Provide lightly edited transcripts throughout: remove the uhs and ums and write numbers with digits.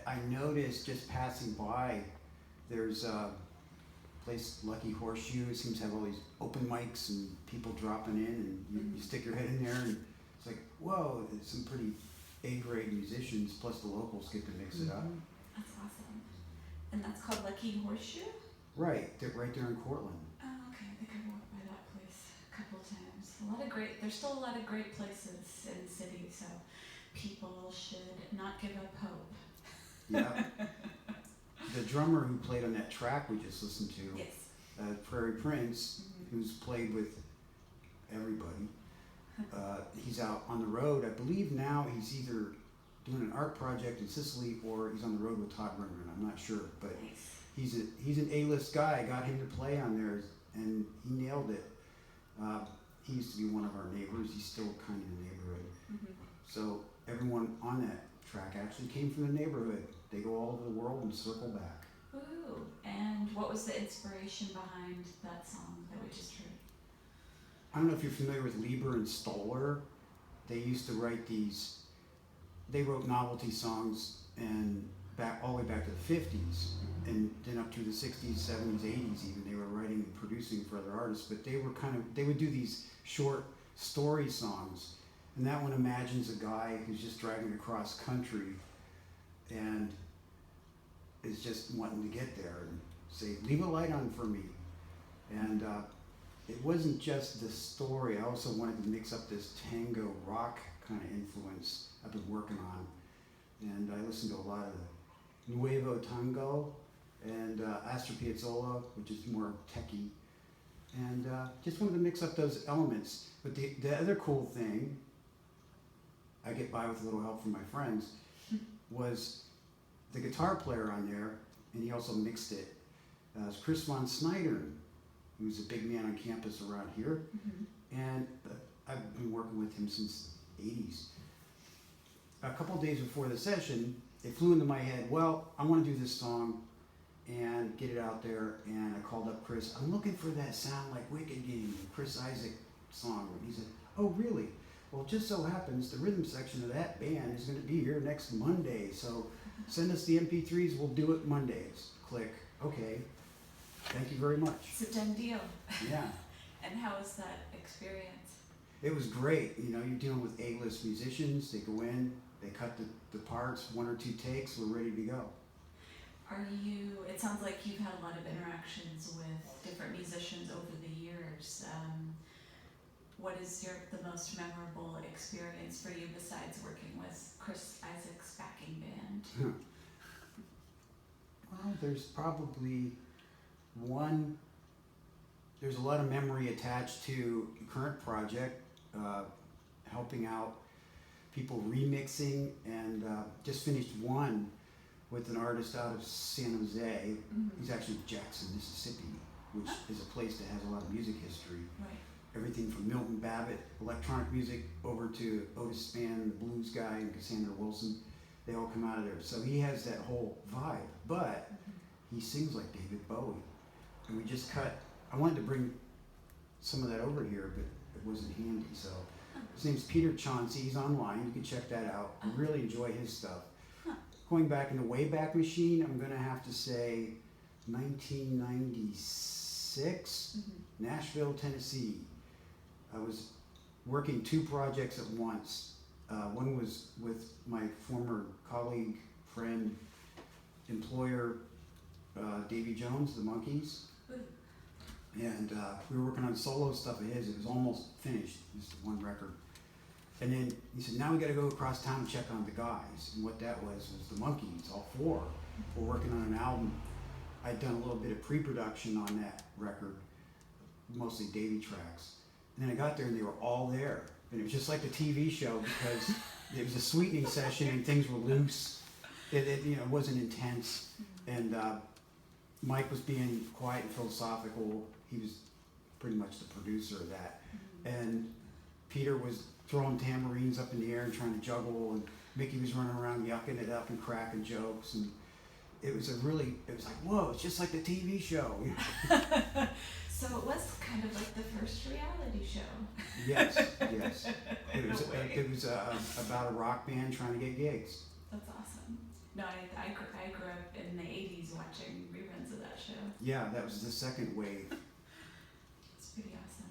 I noticed just passing by, there's a place, Lucky Horseshoe, it seems to have all these open mics and people dropping in, and you stick your head in there, and it's like, whoa, it's some pretty A-grade musicians, plus the locals get to mix it up. That's awesome. And that's called Lucky Horseshoe? Right, they're right there in Cortland. Oh, okay. I think I've walked by that place a couple times. There's still a lot of great places in the city, so people should not give up hope. Yeah. The drummer who played on that track we just listened to, Yes. Prairie Prince, who's played with everybody, he's out on the road. I believe now he's either doing an art project in Sicily or he's on the road with Todd Rundgren. I'm not sure, but Nice. he's an A-list guy. I got him to play on there, and he nailed it. He used to be one of our neighbors. He's still kind of in the neighborhood. So everyone on that track actually came from the neighborhood. They go all over the world and circle back. Ooh. And what was the inspiration behind that song that we just heard? I don't know if you're familiar with Lieber and Stoller. They used to write these. They wrote novelty songs and back all the way back to the 50s, and then up to the 60s, 70s, 80s even. They were writing and producing for other artists, but they would do these short story songs. And that one imagines a guy who's just driving across country and is just wanting to get there and say, leave a light on for me. And it wasn't just the story. I also wanted to mix up this tango rock kind of influence I've been working on. And I listened to a lot of the Nuevo Tango and Astor Piazzolla, which is more techie. And just wanted to mix up those elements. But the other cool thing, I get by with a little help from my friends, was the guitar player on there, and he also mixed it, is Chris von Sneidern, who's a big man on campus around here. And I've been working with him since the 80s. A couple of days before the session, it flew into my head, well, I want to do this song and get it out there. And I called up Chris. I'm looking for that Sound Like Wicked Game, Chris Isaak song. And he said, oh, really? Well, it just so happens the rhythm section of that band is going to be here next Monday. So send us the MP3s. We'll do it Mondays. Click. Okay. Thank you very much. It's a done deal. Yeah. And how was that experience? It was great. You know, you're dealing with A-list musicians. They go in, they cut the parts, 1 or 2 takes, we're ready to go. It sounds like you've had a lot of interactions with different musicians over the years. What is the most memorable experience for you besides working with Chris Isaak's backing band? Well, there's probably one. There's a lot of memory attached to the current project, helping out people remixing, and just finished one with an artist out of San Jose. He's actually Jackson, Mississippi, which is a place that has a lot of music history. Right. Everything from Milton Babbitt, electronic music, over to Otis Spann, the blues guy, and Cassandra Wilson. They all come out of there. So he has that whole vibe, but he sings like David Bowie. And we just cut. I wanted to bring some of that over here, but it wasn't handy. So his name's Peter Chauncey. He's online. You can check that out. I really enjoy his stuff. Going back in the Wayback Machine, I'm going to have to say 1996, Nashville, Tennessee. I was working 2 projects at once. One was with my former colleague, friend, employer, Davy Jones, the Monkees. And we were working on solo stuff of his. It was almost finished, just one record. And then he said, now we got to go across town and check on the guys. And what that was the Monkees, all 4, were working on an album. I'd done a little bit of pre-production on that record, mostly Davy tracks. And then I got there and they were all there. And it was just like the TV show because it was a sweetening session and things were loose. It wasn't intense. And Mike was being quiet and philosophical. He was pretty much the producer of that. And Peter was throwing tambourines up in the air and trying to juggle, and Mickey was running around yucking it up and cracking jokes, and it was like, whoa, it's just like the TV show. So it was kind of like the first reality show. Yes. It was about a rock band trying to get gigs. That's awesome. No, I grew up in the 80s watching reruns of that show. Yeah, that was the second wave. It's pretty awesome.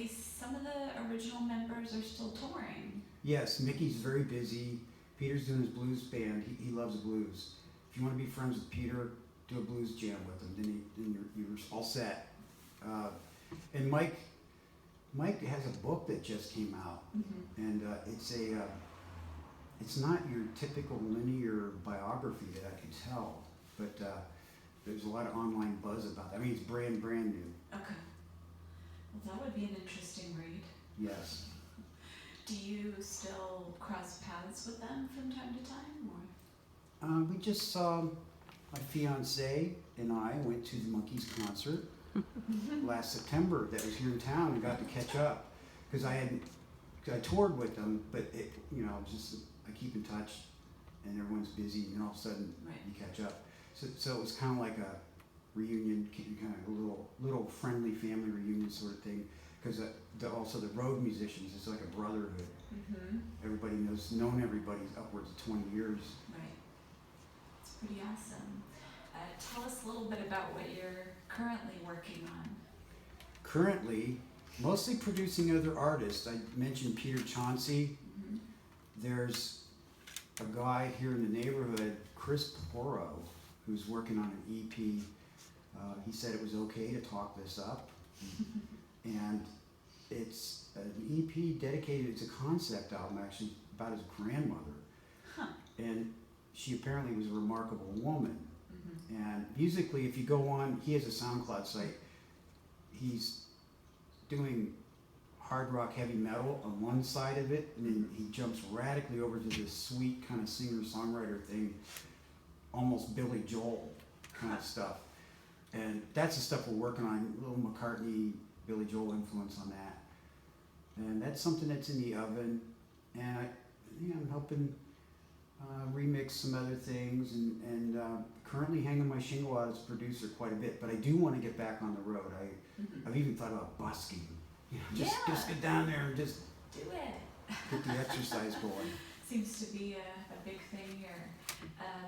Some of the original members are still touring. Yes, Mickey's very busy. Peter's doing his blues band. He loves blues. If you want to be friends with Peter, do a blues jam with him. Then you're all set. And Mike has a book that just came out, and it's not your typical linear biography that I can tell, but there's a lot of online buzz about that. I mean, it's brand new. Okay. Well, that would be an interesting read. Yes. Do you still cross paths with them from time to time, or? We just saw my fiance and I went to the Monkees concert last September. That was here in town, and got to catch up because I toured with them, but just I keep in touch, and everyone's busy, and all of a sudden you catch up. So it was kind of like a reunion, kind of a little friendly family reunion sort of thing. Because also the road musicians, it's like a brotherhood. Everybody known everybody upwards of 20 years. Right. It's pretty awesome. Tell us a little bit about what you're currently working on. Currently, mostly producing other artists. I mentioned Peter Chauncey. There's a guy here in the neighborhood, Chris Porro, who's working on an EP. He said it was okay to talk this up. And it's an EP dedicated, it's a concept album actually about his grandmother. And she apparently was a remarkable woman. And musically, if you go on, he has a SoundCloud site. He's doing hard rock heavy metal on one side of it, and then he jumps radically over to this sweet kind of singer-songwriter thing, almost Billy Joel kind of stuff. And that's the stuff we're working on, a little McCartney, Billy Joel influence on that. And that's something that's in the oven. And I'm helping remix some other things, and currently hanging my shingle out as producer quite a bit. But I do want to get back on the road. I've even thought about busking. Just get down there and just do it. Get the exercise going. Seems to be a big thing here.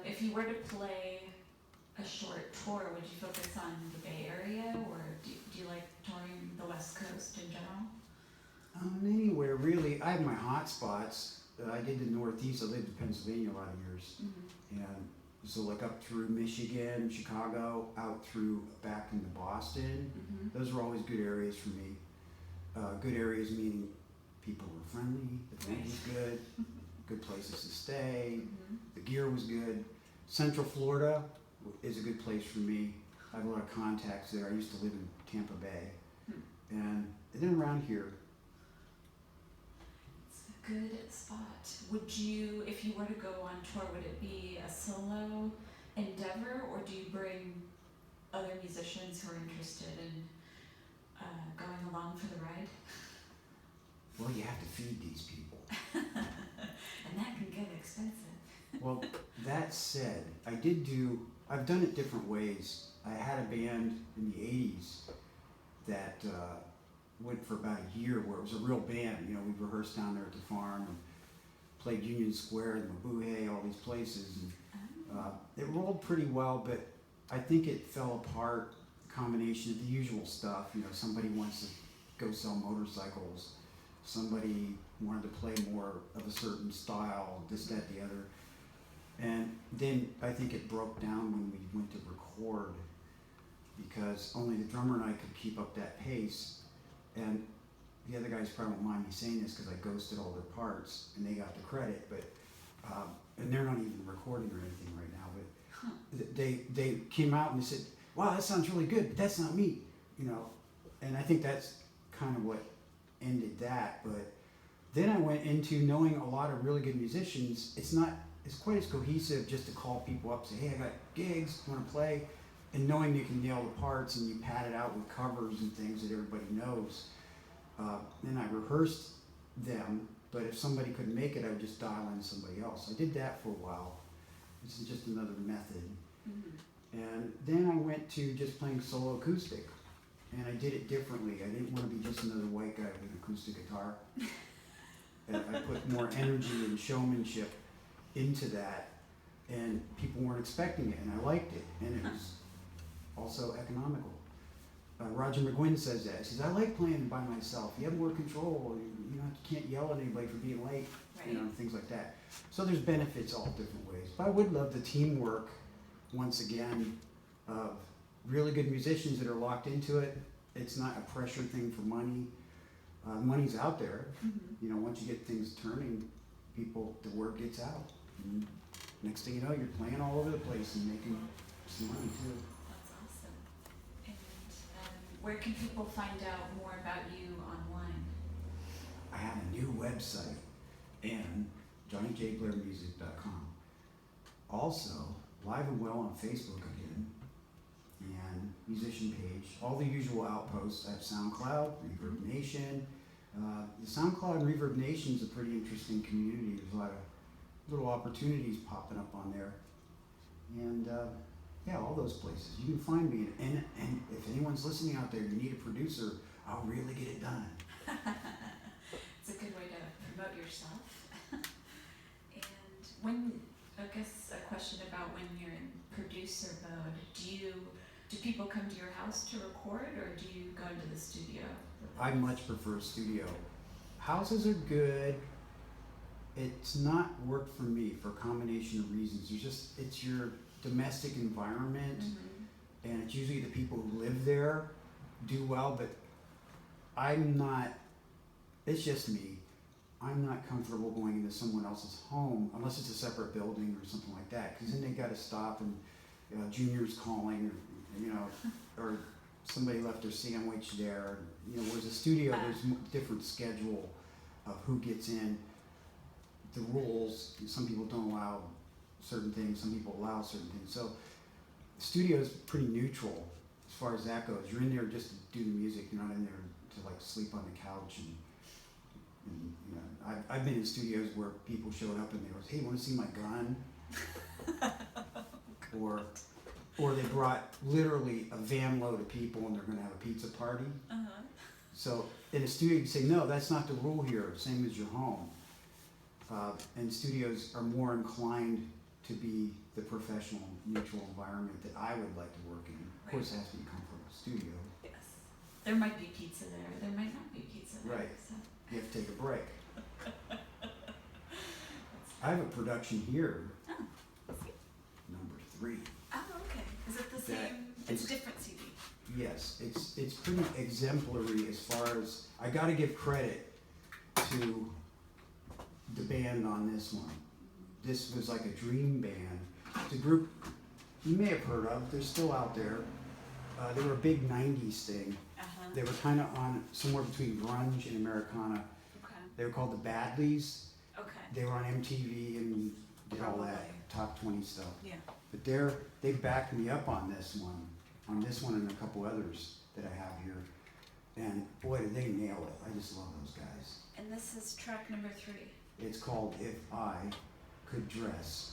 If you were to play a short tour, would you focus on the Bay Area, or do you like touring the West Coast in general? Anywhere really. I have my hot spots. I did the Northeast. I lived in Pennsylvania a lot of years, and so like up through Michigan, Chicago, out through back into Boston. Those were always good areas for me. Good areas meaning people were friendly, the food was good, good places to stay, the gear was good. Central Florida is a good place for me. I have a lot of contacts there. I used to live in Tampa Bay. And then around here. It's a good spot. Would you, if you were to go on tour, would it be a solo endeavor, or do you bring other musicians who are interested in going along for the ride? Well, you have to feed these people. And that can get expensive. Well, that said, I've done it different ways. I had a band in the 80s that went for about a year where it was a real band. We rehearsed down there at the farm and played Union Square and Mabuhay, all these places. And it rolled pretty well, but I think it fell apart. Combination of the usual stuff. Somebody wants to go sell motorcycles. Somebody wanted to play more of a certain style, this, that, the other. And then I think it broke down when we went to record, because only the drummer and I could keep up that pace. And the other guys probably won't mind me saying this because I ghosted all their parts and they got the credit, but and they're not even recording or anything right now. But they came out and they said, "Wow, that sounds really good, but that's not me," And I think that's kind of what ended that. But then I went into knowing a lot of really good musicians. It's quite as cohesive just to call people up, say, "Hey, I got gigs, want to play," and knowing you can nail the parts and you pad it out with covers and things that everybody knows. Then I rehearsed them, but if somebody couldn't make it, I would just dial in somebody else. I did that for a while. This is just another method. And then I went to just playing solo acoustic, and I did it differently. I didn't want to be just another white guy with an acoustic guitar. And I put more energy and showmanship into that. and people weren't expecting it, and I liked it, and it was also economical. Roger McGuinn says that. He says, I like playing by myself. You have more control. You can't yell at anybody for being late, Right. things like that. So there's benefits all different ways. But I would love the teamwork, once again, of really good musicians that are locked into it. It's not a pressure thing for money. Money's out there. Mm-hmm. Once you get things turning, the word gets out. And next thing you know, you're playing all over the place and making some money too. That's awesome. And where can people find out more about you online? I have a new website, and JohnnyJBlairMusic.com. Also, Live and Well on Facebook again, and musician page. All the usual outposts. I have SoundCloud, Reverb Nation. The SoundCloud and Reverb Nation is a pretty interesting community. There's a lot of little opportunities popping up on there. And yeah, all those places. You can find me, and if anyone's listening out there, you need a producer, I'll really get it done. It's a good way to promote yourself. And I guess a question about when you're in producer mode, do people come to your house to record, or do you go into the studio? I much prefer studio. Houses are good. It's not worked for me for a combination of reasons. It's your domestic environment, Mm-hmm. and it's usually the people who live there do well, but it's just me. I'm not comfortable going into someone else's home unless it's a separate building or something like that, because then they got to stop and Junior's calling, or somebody left their sandwich there. Whereas a studio, there's different schedule of who gets in, the rules. Some people don't allow certain things, some people allow certain things. So studio is pretty neutral as far as that goes. You're in there just to do the music. You're not in there to like sleep on the couch. And I've been in studios where people showed up and they goes, hey, want to see my gun? Or they brought literally a van load of people and they're going to have a pizza party. Uh-huh. So in a studio, you say, no, that's not the rule here, same as your home. And studios are more inclined to be the professional, neutral environment that I would like to work in. Of course, it has to be a comfortable studio. Yes. There might be pizza there might not be pizza there. Right. So. You have to take a break. I have a production here, Oh, number 3. oh, okay. Is it the same? It's a different CD. Yes, it's pretty exemplary as far as, I gotta give credit to the band on this one. This was like a dream band. It's a group you may have heard of, they're still out there. They were a big 90s thing. Uh-huh. They were kind of on somewhere between grunge and Americana. Okay. They were called the Badleys. Okay. They were on MTV and did all that Probably. top 20 stuff. Yeah. But they backed me up on this one and a couple others that I have here. And boy, did they nail it. I just love those guys. And this is track number 3. It's called If I Could Dress.